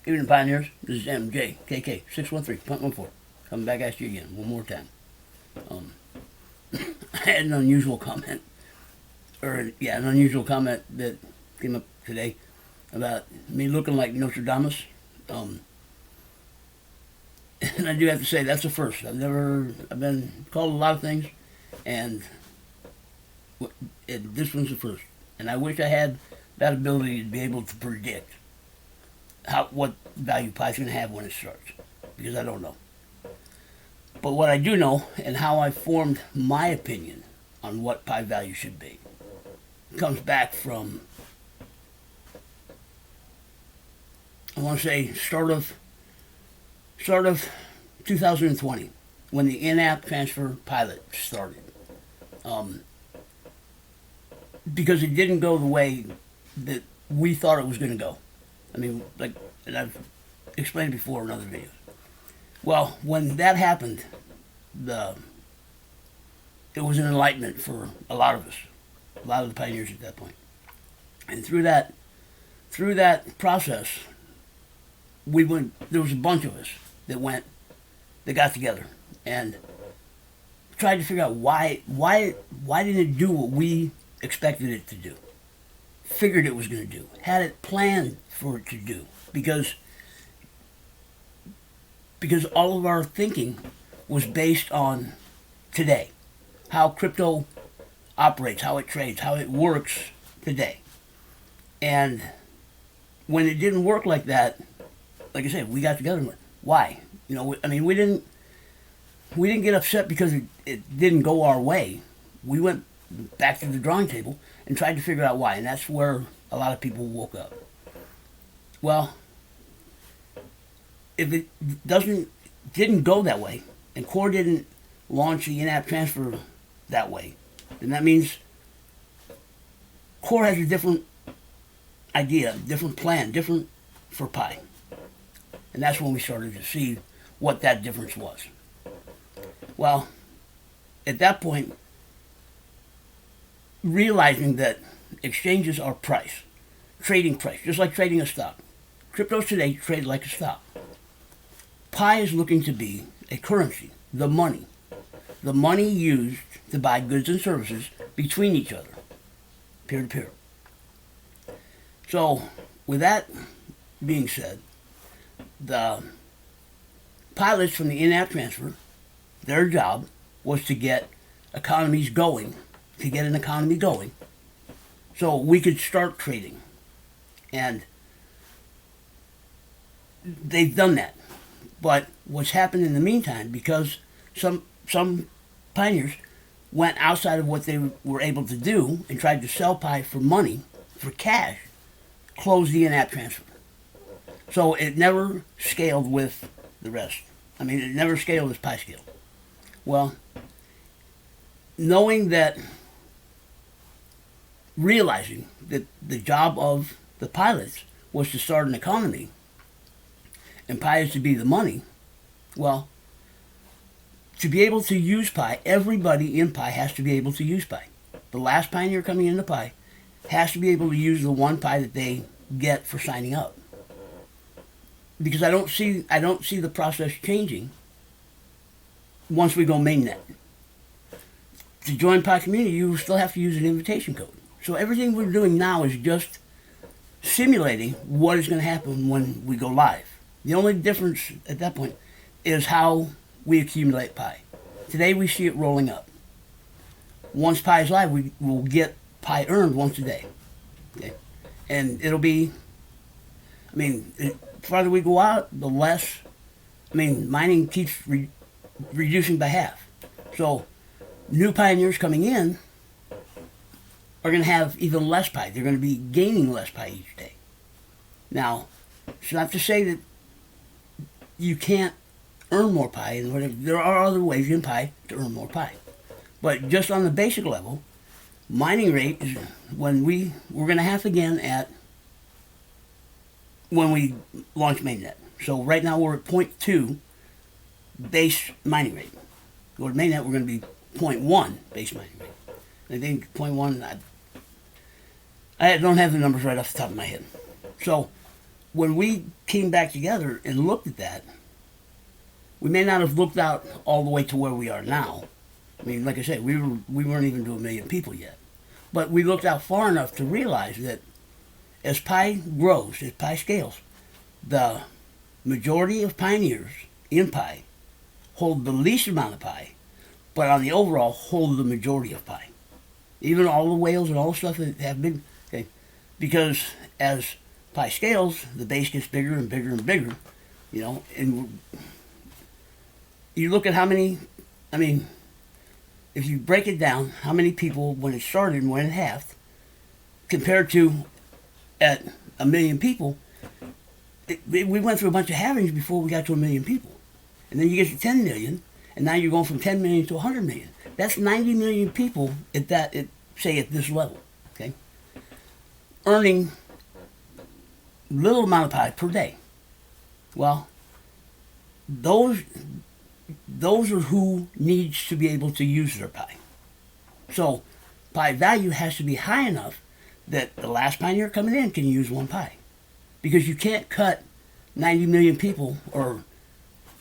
Evening, Pioneers. This is MJKK 613.14. Coming back at you again one more time. Um, I had an unusual comment, an unusual comment that came up today about me looking like Nostradamus. Um, and I do have to say that's a first. I've been called a lot of things, and this one's the first. And I wish I had that ability to be able to predict what value pi is going to have when it starts, because I don't know. But what I do know, and how I formed my opinion on what pi value should be, comes back from, I want to say, start of 2020, when the in-app transfer pilot started. Because it didn't go the way that we thought it was going to go. I mean, and I've explained before in other videos. Well, when that happened, it was an enlightenment for a lot of us, a lot of the pioneers at that point. And through that process, there was a bunch of us that got together and tried to figure out why didn't it do what we expected it to do, figured it was going to do, had it planned for it to do, because all of our thinking was based on today, how crypto operates, how it trades, how it works today. And when it didn't work like that, like I said, we got together and went, why? We didn't get upset because it didn't go our way. We went back to the drawing table and tried to figure out why, and that's where a lot of people woke up. Well, if it didn't go that way, and Core didn't launch the in-app transfer that way, then that means Core has a different idea, different plan, different for Pi. And that's when we started to see what that difference was. Well, at that point, realizing that exchanges are price, trading price, just like trading a stock. Cryptos today trade like a stock. Pi is looking to be a currency, the money used to buy goods and services between each other, peer to peer. So, with that being said, the pilots from the in-app transfer, their job was to get economies going, to get an economy going, so we could start trading. And they've done that. But what's happened in the meantime, because some pioneers went outside of what they were able to do and tried to sell Pi for money, for cash, closed the in-app transfer. So it never scaled with the rest. It never scaled as Pi scaled. Well, realizing that the job of the pilots was to start an economy, and Pi is to be the money, well, to be able to use Pi, everybody in Pi has to be able to use Pi. The last pioneer coming into Pi has to be able to use the one Pi that they get for signing up. Because I don't see the process changing once we go mainnet. To join Pi community, you still have to use an invitation code. So everything we're doing now is just simulating what is going to happen when we go live. The only difference at that point is how we accumulate Pi. Today we see it rolling up. Once Pi is live, we will get Pi earned once a day. Okay? And it'll be, the farther we go out, the less, mining keeps reducing by half. So new pioneers coming in are going to have even less Pi. They're going to be gaining less Pi each day. Now, it's not to say that you can't earn more Pi, and whatever. There are other ways in Pi to earn more Pi. But just on the basic level, mining rate is we're going to have again when we launch mainnet. So right now we're at 0.2 base mining rate. Go to mainnet, we're going to be 0.1 base mining rate. I think 0.1, I don't have the numbers right off the top of my head. So when we came back together and looked at that, we may not have looked out all the way to where we are now. I mean, like I said, we weren't even to 1 million people yet, but we looked out far enough to realize that as pie grows, as pie scales, the majority of pioneers in pie hold the least amount of pie, but on the overall hold the majority of pie. Even all the whales and all the stuff that have been, okay, because as pie scales, the base gets bigger and bigger and bigger, and you look at how many, I mean, if you break it down, how many people when it started and when it halved, compared to at 1 million people, we went through a bunch of halvings before we got to 1 million people. And then you get to 10 million, and now you're going from 10 million to 100 million. That's 90 million people say at this level, okay? Earning little amount of pie per day. Well, those are who needs to be able to use their pie. So pie value has to be high enough that the last pioneer coming in can use one pie. Because you can't cut 90 million people or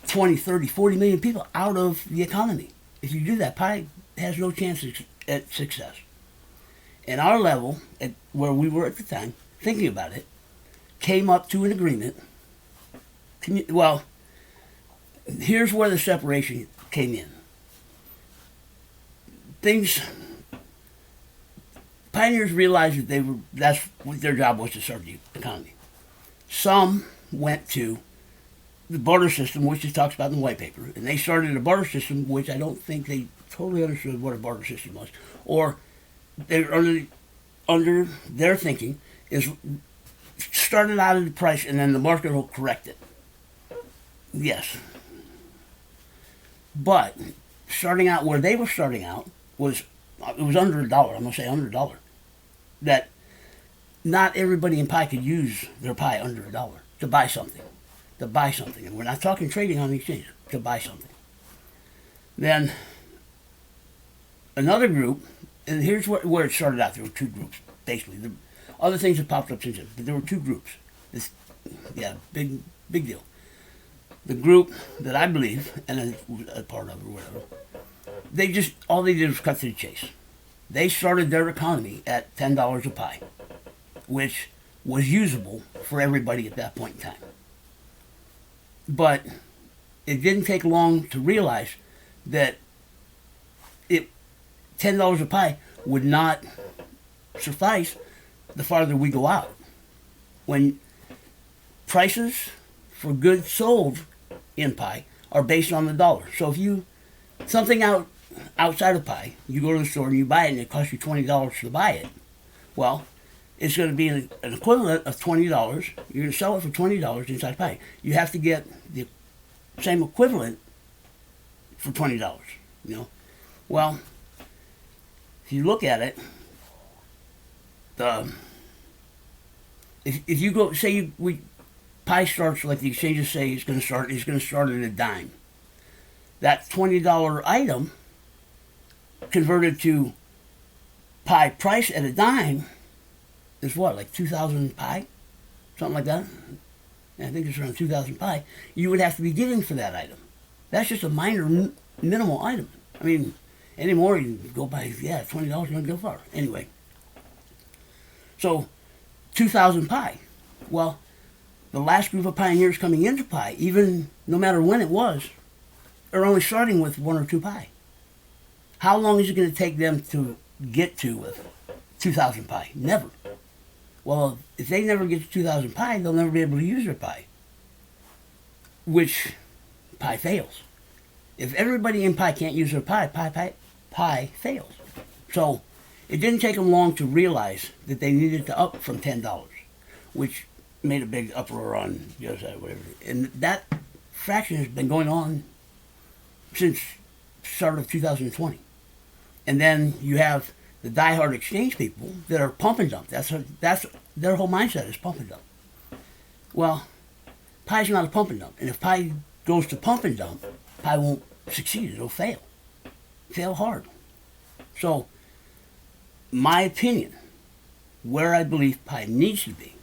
20, 30, 40 million people out of the economy. If you do that, pie has no chance at success. And our level, at where we were at the time, thinking about it, came up to an agreement. Well, here's where the separation came in. Pioneers realized that that's what their job was, to start the economy. Some went to the barter system, which it talks about in the white paper, and they started a barter system, which I don't think they totally understood what a barter system was, or they were under their thinking is started out at the price and then the market will correct it. Yes, but starting out where they were starting out was under $1. I'm gonna say under $1. That not everybody in pie could use their pie under $1 to buy something. And we're not talking trading on the exchange, to buy something. Then another group, and here's where it started out. There were two groups, basically. The other things have popped up since then, but there were two groups. Big deal. The group that I believe, and I was a part of it or whatever, all they did was cut to the chase. They started their economy at $10 a pie, which was usable for everybody at that point in time. But it didn't take long to realize that $10 a pie would not suffice the farther we go out. When prices for goods sold in pie are based on the dollar. So if something outside of pie, you go to the store and you buy it and it costs you $20 to buy it, well, it's going to be an equivalent of $20. You're going to sell it for $20 inside pie. You have to get the same equivalent for $20. Well, if you look at it, if you go, say pie starts like the exchanges say it's going to start at a dime. That $20 item converted to pie price at a dime is what, like 2,000 pie? Something like that? I think it's around 2,000 pie. You would have to be giving for that item. That's just a minor, minimal item. I mean, anymore you go by, $20, you're going to go far. Anyway. So, 2,000 pie. Well, the last group of pioneers coming into pie, even no matter when it was, are only starting with 1 or 2 pie. How long is it going to take them to get to with 2,000 pie? Never. Well, if they never get to 2,000 pie, they'll never be able to use their pie. Which pie fails. If everybody in pie can't use their pie, pie fails. So it didn't take them long to realize that they needed to up from $10, which made a big uproar on the other side, whatever. And that fraction has been going on since start of 2020. And then you have the diehard exchange people that are pump and dump. That's their whole mindset is pump and dump. Well, pie's not a pump and dump. And if pie goes to pump and dump, pie won't succeed. It'll fail. Fail hard. So, my opinion, where I believe pie needs to be,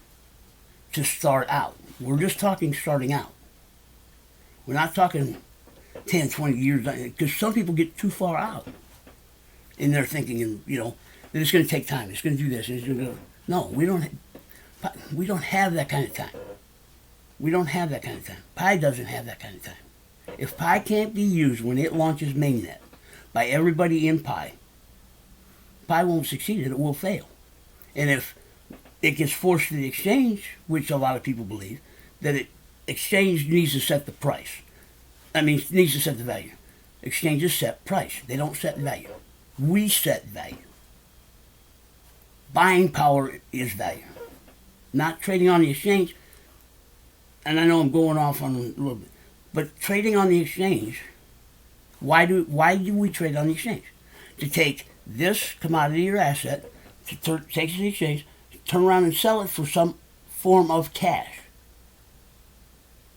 to start out. We're just talking starting out. We're not talking 10, 20 years, because some people get too far out in their thinking, and that it's going to take time. It's going to do this. And it's going to go. No, we don't. We don't have that kind of time. We don't have that kind of time. Pi doesn't have that kind of time. If Pi can't be used when it launches mainnet by everybody in Pi, Pi won't succeed. It will fail. And if it gets forced to the exchange, which a lot of people believe, that exchange needs to set the price. Needs to set the value. Exchanges set price. They don't set value. We set value. Buying power is value. Not trading on the exchange. And I know I'm going off on a little bit, but trading on the exchange, why do we trade on the exchange? To take this commodity or asset, take it to the exchange, turn around and sell it for some form of cash.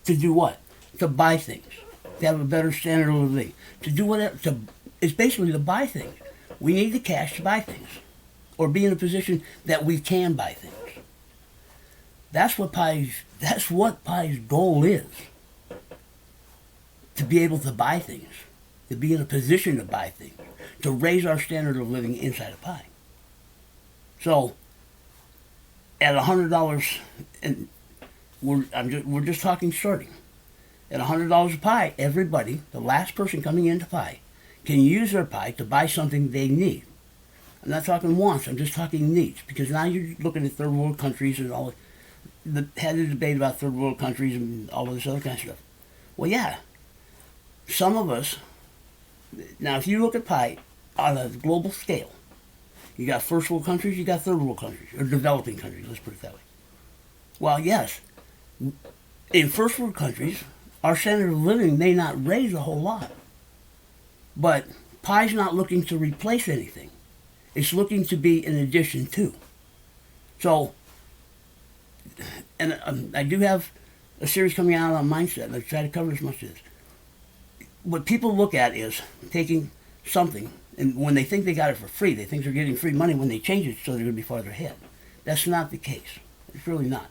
To do what? To buy things. To have a better standard of living. To do whatever. It's basically to buy things. We need the cash to buy things. Or be in a position that we can buy things. That's what Pi's goal is. To be able to buy things. To be in a position to buy things. To raise our standard of living inside of Pi. So, at $100, and we're just talking starting. At $100 a Pi, everybody, the last person coming into Pi, can use their Pi to buy something they need. I'm not talking wants, I'm just talking needs. Because now you're looking at third world countries and all had a debate about third world countries and all of this other kind of stuff. Well, yeah, some of us, now if you look at Pi on a global scale, you got first world countries, you got third world countries, or developing countries, let's put it that way. Well, yes, in first world countries, our standard of living may not raise a whole lot, but Pi's not looking to replace anything. It's looking to be an addition to. So, and I do have a series coming out on mindset, and I try to cover as much as this. What people look at is taking something, and when they think they got it for free, they think they're getting free money when they change it so they're going to be farther ahead. That's not the case. It's really not.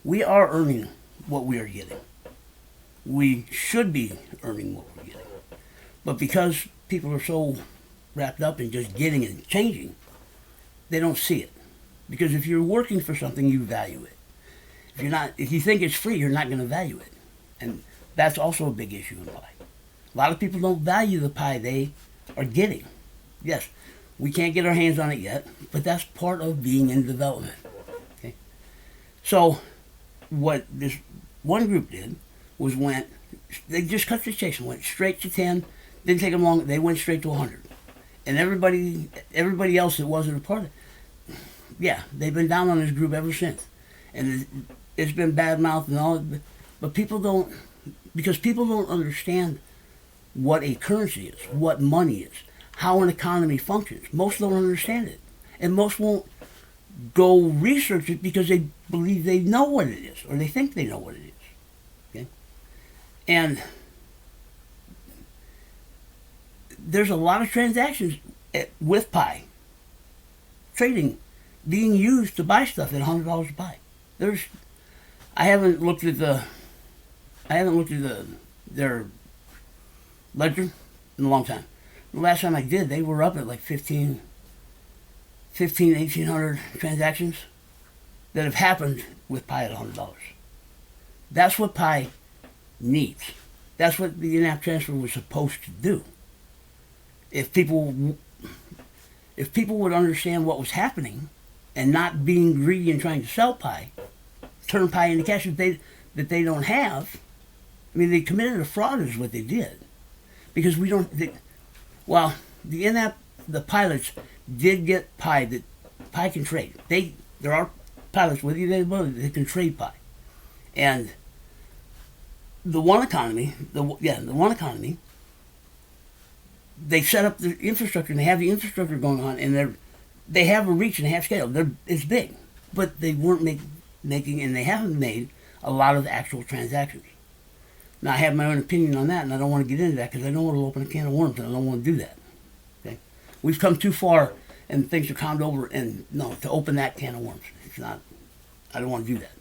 We are earning what we are getting. We should be earning what we're getting. But because people are so wrapped up in just getting and changing, they don't see it. Because if you're working for something, you value it. If you think it's free, you're not going to value it. And that's also a big issue in Pi. A lot of people don't value the Pi they are getting. Yes, we can't get our hands on it yet, but that's part of being in development. Okay? So, what this one group did was they just cut the chase and went straight to 10, didn't take them long, they went straight to 100. And everybody else that wasn't a part of it, yeah, they've been down on this group ever since. And it's been bad mouthed and all, but people don't, because people don't understand what a currency is, what money is, how an economy functions. Most don't understand it. And most won't go research it because they believe they know what it is, or they think they know what it is. Okay? And there's a lot of transactions with Pi, trading, being used to buy stuff at $100 a Pi. I haven't looked at their ledger in a long time. The last time I did, they were up at like 1,800 transactions that have happened with Pi at $100. That's what Pi needs. That's what the in-app transfer was supposed to do. If people would understand what was happening and not being greedy and trying to sell Pi, turn Pi into cash that they don't have, they committed a fraud is what they did. Because the in-app, the pilots did get Pi that Pi can trade. There are pilots with you, they can trade Pi. And the one economy, they set up the infrastructure and they have the infrastructure going on, and they have a reach and they have scale. It's big, but they weren't making, and they haven't made a lot of actual transactions. Now, I have my own opinion on that, and I don't want to get into that because I don't want to open a can of worms, and I don't want to do that. Okay, we've come too far, and things are calmed over, and no, to open that can of worms, it's not. I don't want to do that.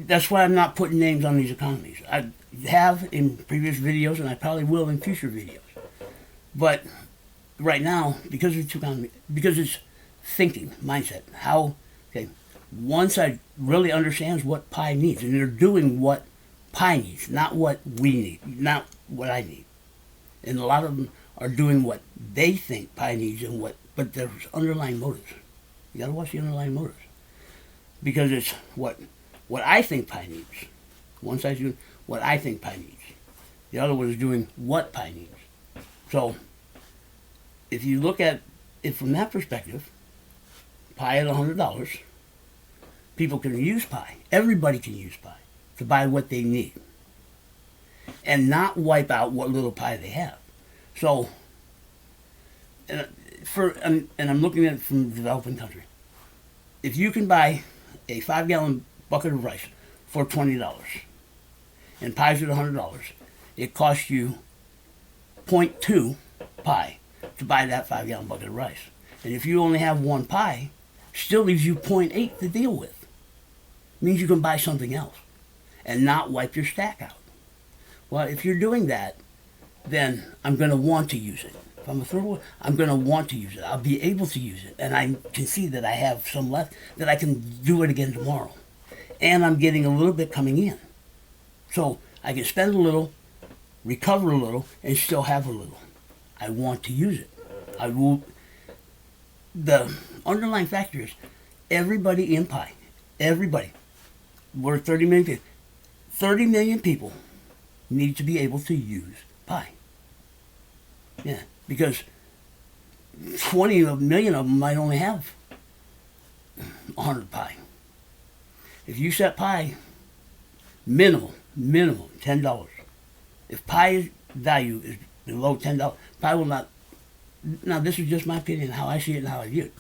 that's why I'm not putting names on these economies. I have in previous videos, and I probably will in future videos. But right now, because it's economy, because it's thinking mindset. How okay? One side really understands what Pi needs, and they're doing what Pi needs, not what we need, not what I need. And a lot of them are doing what they think Pi needs, and what, but there's underlying motives. You got to watch the underlying motives, because it's what I think Pi needs. One side's doing what I think Pi needs. The other one is doing what Pi needs. So, if you look at it from that perspective, Pi at $100, people can use Pi. Everybody can use Pi to buy what they need, and not wipe out what little Pi they have. So, and I'm looking at it from a developing country. If you can buy a 5-gallon bucket of rice for $20, and Pi's at $100, it costs you 0.2 Pi to buy that 5-gallon bucket of rice. And if you only have one Pi, still leaves you 0.8 to deal with. It means you can buy something else and not wipe your stack out. Well, if you're doing that, then I'm going to want to use it. If I'm a thrower, I'm going to want to use it. I'll be able to use it. And I can see that I have some left, that I can do it again tomorrow. And I'm getting a little bit coming in. So I can spend a little, recover a little, and still have a little. I want to use it. I will. The underlying factor is everybody in Pi, everybody, we're 30 million people. 30 million people need to be able to use Pi. Yeah, because 20 million of them might only have 100 Pi. If you set Pi minimum $10. If Pi's value is below $10, Pi will not. Now, this is just my opinion, how I see it and how I view it.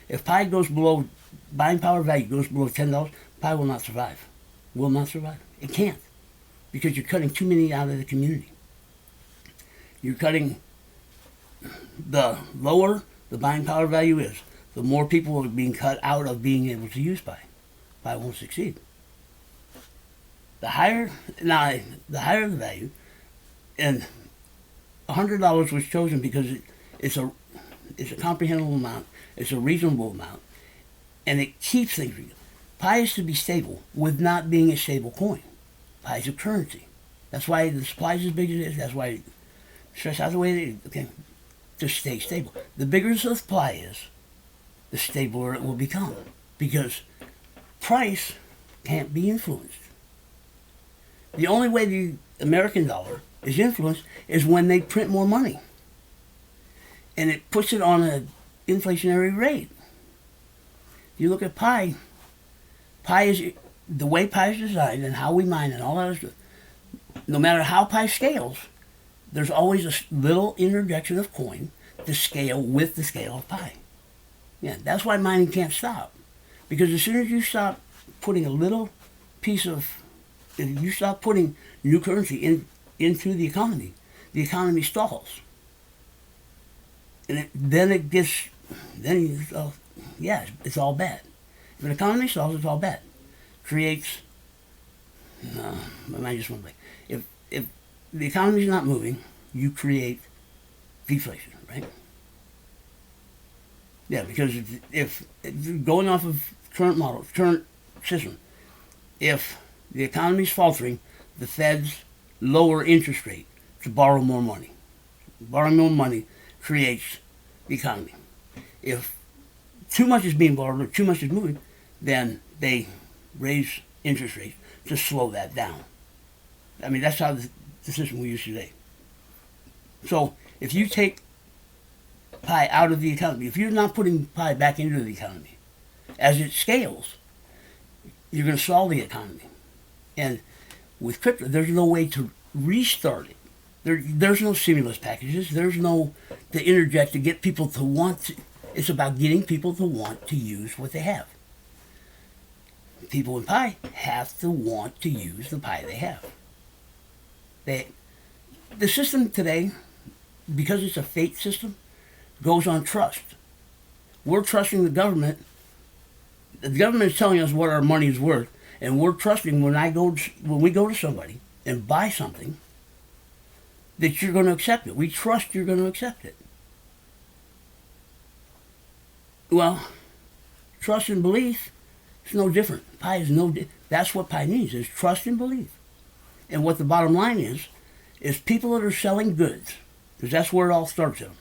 If Pi goes below, buying power value goes below $10, Pi will not survive. Will not survive. It can't. Because you're cutting too many out of the community. You're cutting, the lower the buying power value is, the more people are being cut out of being able to use Pi. Pi won't succeed. The higher the value, and $100 was chosen because it's a comprehensible amount, it's a reasonable amount, and it keeps things real. Pi is to be stable with not being a stable coin. Pi is a currency. That's why the supply is as big as it is. That's why it stretched out the way it is. Okay, to stay stable. The bigger the supply is, the stabler it will become, because price can't be influenced. The only way the American dollar is influenced is when they print more money. And it puts it on an inflationary rate. If you look at Pi is, the way Pi is designed and how we mine and all that other stuff, no matter how Pi scales, there's always a little interjection of coin to scale with the scale of Pi. Yeah, that's why mining can't stop. Because as soon as you stop putting a little piece of, if you stop putting new currency into the economy stalls. And then it's all bad. If an economy stalls, it's all bad. Creates, my mind just went blank. If the economy's not moving, you create deflation, right? Yeah, because if going off of current system, if the economy's faltering, the Feds lower interest rate to borrow more money. Borrowing more money creates the economy. If too much is being borrowed or too much is moving, then they raise interest rates to slow that down. I mean, that's how the system we use today. So if you take Pi out of the economy, if you're not putting Pi back into the economy, as it scales, you're going to stall the economy. And with crypto, there's no way to restart it. There's no stimulus packages. There's no to interject to get people to want to. It's about getting people to want to use what they have. People in Pi have to want to use the Pi they have. The system today, because it's a fate system, goes on trust. We're trusting the government. The government is telling us what our money is worth, And we're trusting when we go to somebody and buy something that you're going to accept it. We trust you're going to accept it. Well, trust and belief is no different. Pie is that's what pie needs, is trust and belief. And what the bottom line is people that are selling goods, because that's where it all starts in.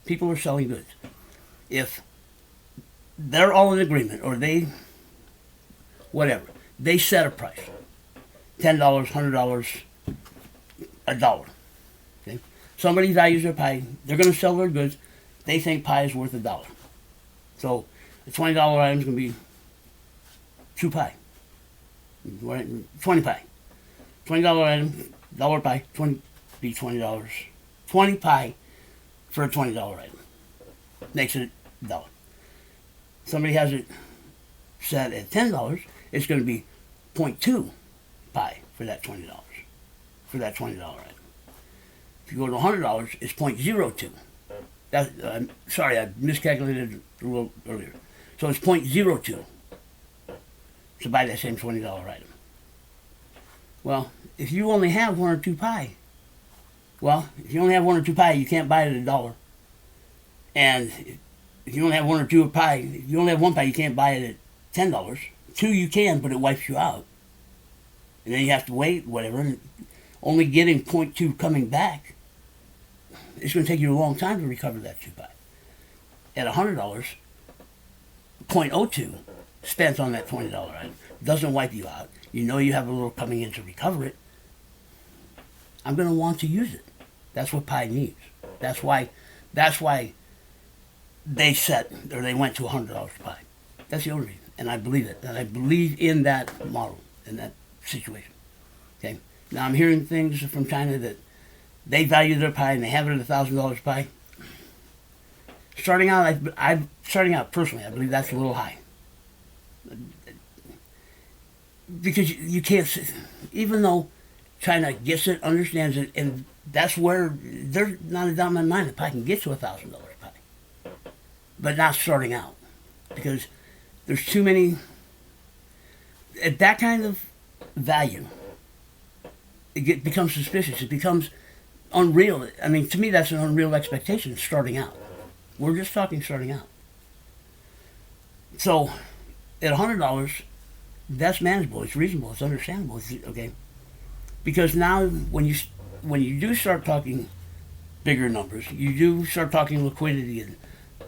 People are selling goods. If they're all in agreement, or whatever, they set a price, $10, $100, $1. Okay? Somebody values their pie. They're going to sell their goods. They think pie is worth $1. So the $20 item is going to be 2 pie. 20 pie. $20 item, $1 pie, be $20. 20 pie for a $20 item. Makes it $1. Somebody has it set at $10, it's going to be 0.2 pie for that $20. For that $20 item. If you go to $100, it's 0.02. Sorry, I miscalculated a little earlier. So it's 0.02 to buy that same $20 item. Well, if you only have 1 or 2 pie, you can't buy it at $1. And if you only have 1 or 2 pie, if you only have 1 pie, you can't buy it at $10. 2 you can, but it wipes you out. And then you have to wait, whatever. And only getting 0.2 coming back, it's going to take you a long time to recover that 2 pie. At $100, 0.02 spent on that $20 item doesn't wipe you out. You know you have a little coming in to recover it. I'm going to want to use it. That's what pie needs. That's why they went to $100 pie. That's the only reason. And I believe it. And I believe in that model, in that situation. Okay. Now I'm hearing things from China that they value their pie and they have it at $1,000 pie. Starting out personally, I believe that's a little high. Because you can't, even though China gets it, understands it, and that's where there's not a doubt in my mind that pie can get to $1,000 pie. But not starting out. Because there's too many, at that kind of value, it becomes suspicious. It becomes unreal. I mean, to me, that's an unreal expectation starting out. We're just talking starting out. So, at $100, that's manageable. It's reasonable. It's understandable. Okay, because now when you do start talking bigger numbers, you do start talking liquidity and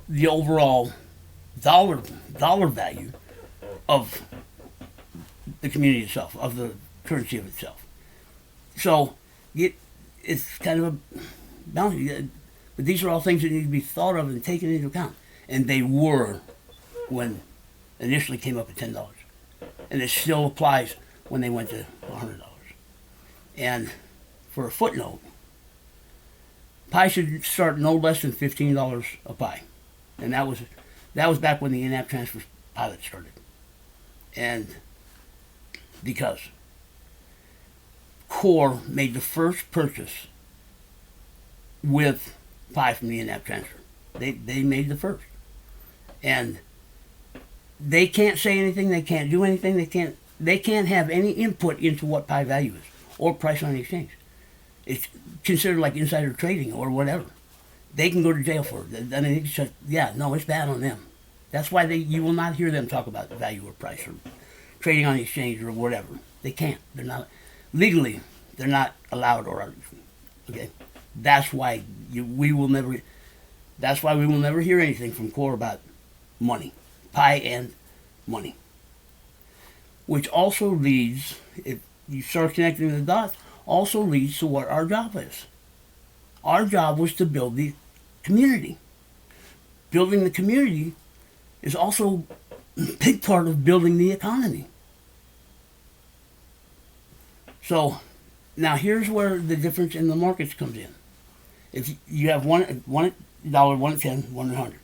the overall dollar value of the community itself, of the currency of itself. So it's kind of a balance. But these are all things that need to be thought of and taken into account. And they were when initially came up at $10. And it still applies when they went to $100. And for a footnote, pie should start no less than $15 a pie. And that was back when the in-app transfer pilot started. And because Core made the first purchase with pie from the in-app transfer. They made the first. And they can't say anything, they can't do anything, they can't have any input into what pie value is or price on the exchange. It's considered like insider trading or whatever. They can go to jail for it. I mean, it's bad on them. That's why you will not hear them talk about value or price or trading on the exchange or whatever. They can't. They're not legally. They're not allowed or okay. That's why we will never. That's why we will never hear anything from Core about money, pie and money. Which also leads, if you start connecting the dots, also leads to what our job is. Our job was to build the community. Building the community is also a big part of building the economy. So, now here's where the difference in the markets comes in. If you have one at $1, one at $10, one at $100,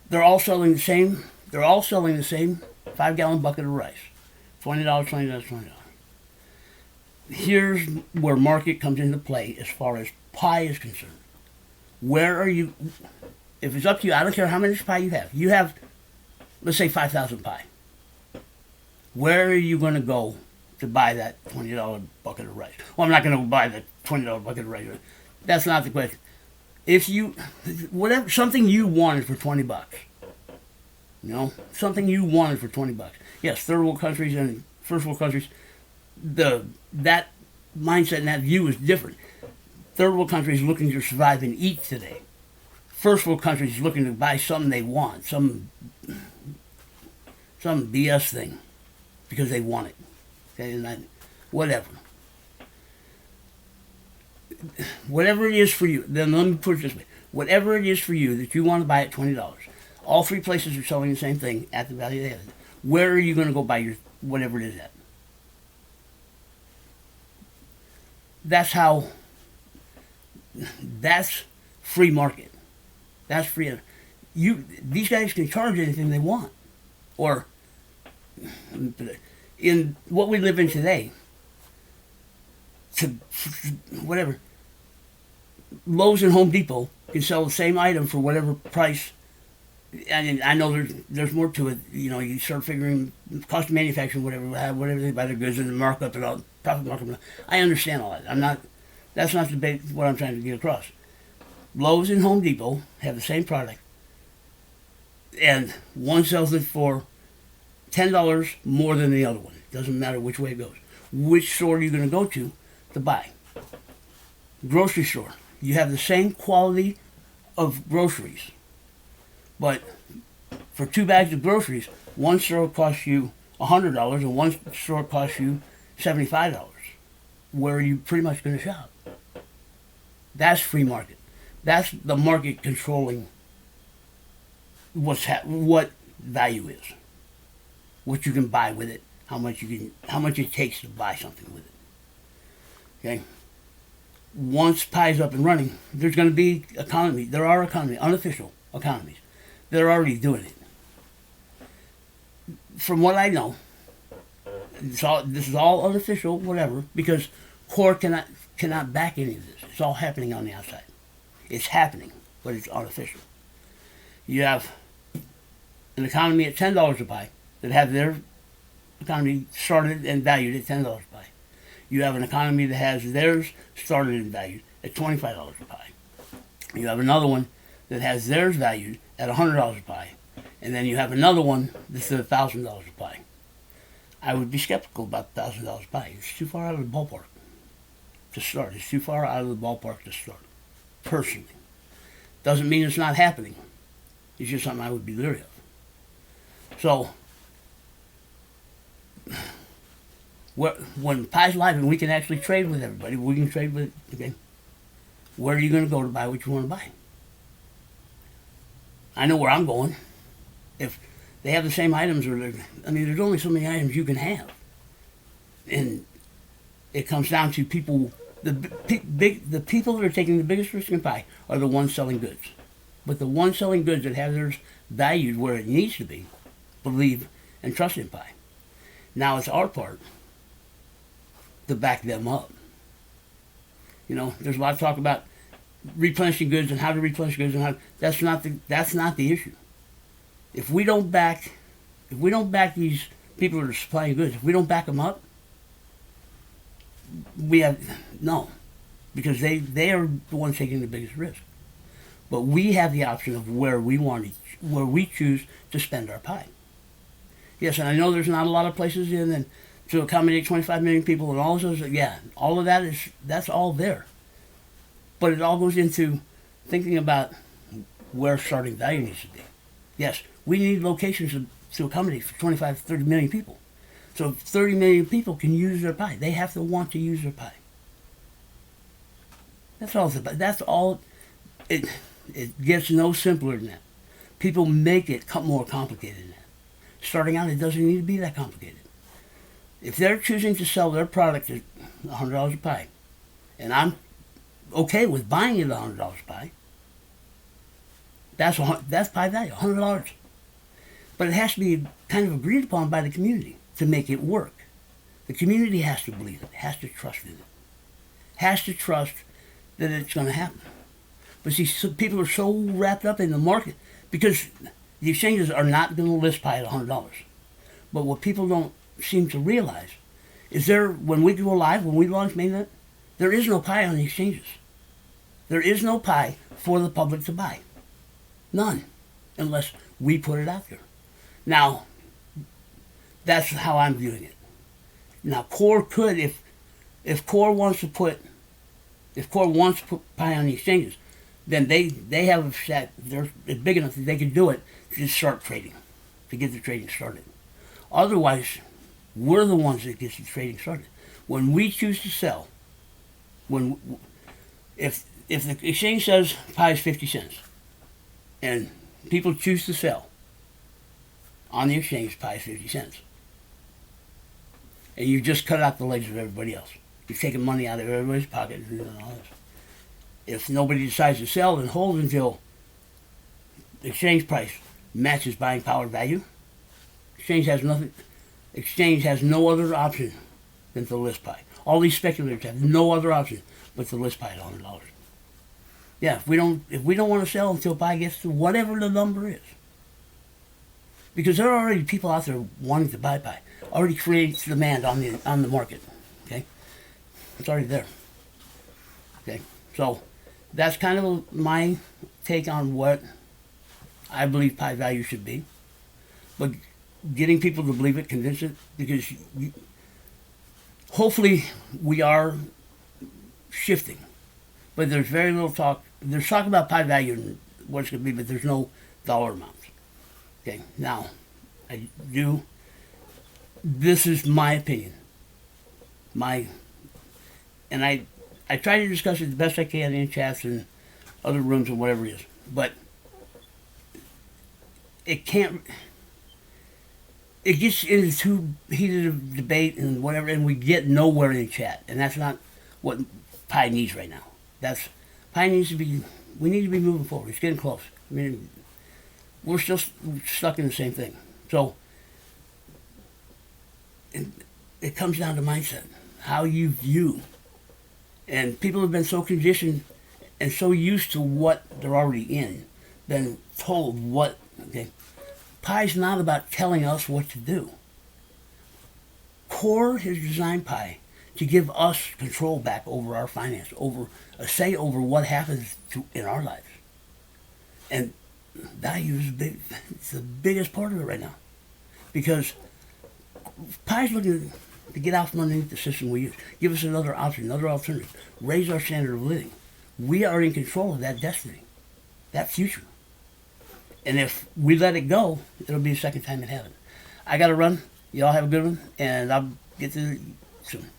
they're all selling the same. They're all selling the same 5-gallon bucket of rice, $20, $20, $20. Here's where market comes into play as far as pie is concerned. Where are you? If it's up to you, I don't care how much pie you have. You have, let's say, 5,000 pie. Where are you going to go to buy that $20 bucket of rice? Well, I'm not going to buy the $20 bucket of rice. That's not the question. If you, whatever, something you wanted for $20, something you wanted for $20. Yes, third world countries and first world countries, that mindset and that view is different. Third world countries looking to survive and eat today. First world countries looking to buy something they want, some BS thing, because they want it. Okay, and whatever. Whatever it is for you, then let me put it this way. Whatever it is for you that you want to buy at $20, all three places are selling the same thing at the value they have. Where are you going to go buy your whatever it is at? That's free market. That's free. These guys can charge anything they want. Or in what we live in today, whatever, Lowe's and Home Depot can sell the same item for whatever price. And I know there's more to it. You start figuring cost of manufacturing, whatever they buy their goods and the markup and all, profit markup. I understand all that. That's not what I'm trying to get across. Lowe's and Home Depot have the same product, and one sells it for $10 more than the other one. It doesn't matter which way it goes. Which store are you going to go to buy? Grocery store. You have the same quality of groceries, but for 2 bags of groceries, one store costs you $100 and one store costs you $75. Where are you pretty much going to shop? That's free market. That's the market controlling what value is, what you can buy with it, how much it takes to buy something with it. Okay. Once pie's up and running, there's going to be economy. There are unofficial economies. They're already doing it. From what I know, this is all unofficial, whatever, because core cannot back any of this. It's all happening on the outside. It's happening, but it's unofficial. You have an economy at $10 a pie that have their economy started and valued at $10 a pie. You have an economy that has theirs started and valued at $25 a pie. You have another one that has theirs valued at $100 a pie. And then you have another one that's at $1,000 a pie. I would be skeptical about $1,000 a pie. It's too far out of the ballpark to start. It's too far out of the ballpark to start. Personally. Doesn't mean it's not happening. It's just something I would be leery of. So, when pie's live and we can actually trade with everybody, we can trade with, okay, where are you going to go to buy what you want to buy? I know where I'm going. If they have the same items, there's only so many items you can have. And it comes down to people, the people that are taking the biggest risk in pie are the ones selling goods. But the ones selling goods that have theirs valued where it needs to be, believe and trust in pie. Now it's our part to back them up. There's a lot of talk about replenishing goods and how to replenish goods and how that's not the issue. If we don't back these people that are supplying goods, if we don't back them up, because they are the ones taking the biggest risk. But we have the option of where we choose to spend our pie. Yes, and I know there's not a lot of places to accommodate 25 million people and all of those. Yeah, all of that's all there. But it all goes into thinking about where starting value needs to be. Yes, we need locations to accommodate for 25, 30 million people. So 30 million people can use their pie. They have to want to use their pie. That's all it's about. That's all. It gets no simpler than that. People make it more complicated than that. Starting out, it doesn't need to be that complicated. If they're choosing to sell their product at $100 a pie, and I'm okay with buying it at $100 a pie, that's pie value, $100. But it has to be kind of agreed upon by the community to make it work. The community has to believe it, has to trust in it, has to trust that it's going to happen. But see, people are so wrapped up in the market because the exchanges are not going to list pie at $100. But what people don't seem to realize is when we go live, when we launch mainnet, there is no pie on the exchanges. There is no pie for the public to buy. None. Unless we put it out there. Now, that's how I'm viewing it. Now, Core could, if Core wants to put pie on the exchanges, then they have a set, they're big enough that they can do it to just start trading, to get the trading started. Otherwise, we're the ones that get the trading started. When we choose to sell, if the exchange says pie is 50 cents, and people choose to sell on the exchange, pie is 50 cents, and you just cut out the legs of everybody else. You're taking money out of everybody's pocket and all this. If nobody decides to sell, then hold until the exchange price matches buying power value. Exchange has no other option than to list pie. All these speculators have no other option but to list pie at $100. Yeah, if we don't want to sell until pie gets to whatever the number is, because there are already people out there wanting to buy pie, already creates demand on the market. Okay, it's already there. Okay, so that's kind of my take on what I believe pie value should be. But getting people to believe it, convince it, because hopefully we are shifting. But there's very little talk. There's talk about pie value and what it's going to be, but there's no dollar amounts. Okay, now, this is my opinion. And I try to discuss it the best I can in chats and other rooms and whatever it is. But it gets into too heated a debate and whatever, and we get nowhere in chat. And that's not what pie needs right now. Pie needs to be, we need to be moving forward. It's getting close. I mean, we're still stuck in the same thing. So it comes down to mindset, how you view. And people have been so conditioned and so used to what they're already in, been told what, okay. Pie's not about telling us what to do. Core has designed pie to give us control back over our finance, over a say over what happens in our lives. And value is big. It's the biggest part of it right now. Because pie's looking to get out from underneath the system we use. Give us another option, another alternative. Raise our standard of living. We are in control of that destiny, that future. And if we let it go, it'll be the second time in heaven. I got to run. Y'all have a good one, and I'll get to you soon.